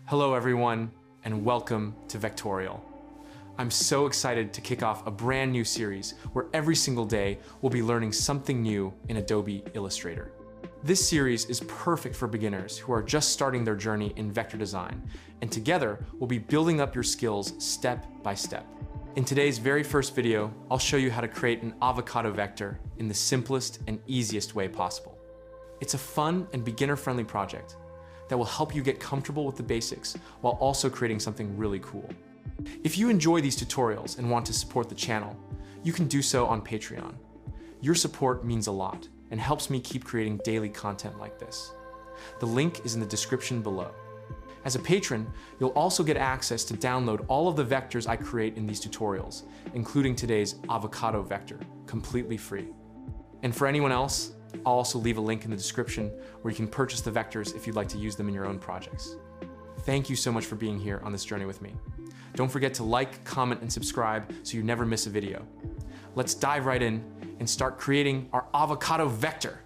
Hello everyone, and welcome to Vectorial. I'm so excited to kick off a brand new series where every single day we'll be learning something new in Adobe Illustrator. This series is perfect for beginners who are just starting their journey in vector design, and together we'll be building up your skills step by step. In today's very first video, I'll show you how to create an avocado vector in the simplest and easiest way possible. It's a fun and beginner-friendly project that will help you get comfortable with the basics while also creating something really cool. If you enjoy these tutorials and want to support the channel, you can do so on Patreon. Your support means a lot and helps me keep creating daily content like this. The link is in the description below. As a patron, you'll also get access to download all of the vectors I create in these tutorials, including today's Avocado Vector, completely free. And for anyone else, I'll also leave a link in the description where you can purchase the vectors if you'd like to use them in your own projects. Thank you so much for being here on this journey with me. Don't forget to like, comment, and subscribe so you never miss a video. Let's dive right in and start creating our avocado vector.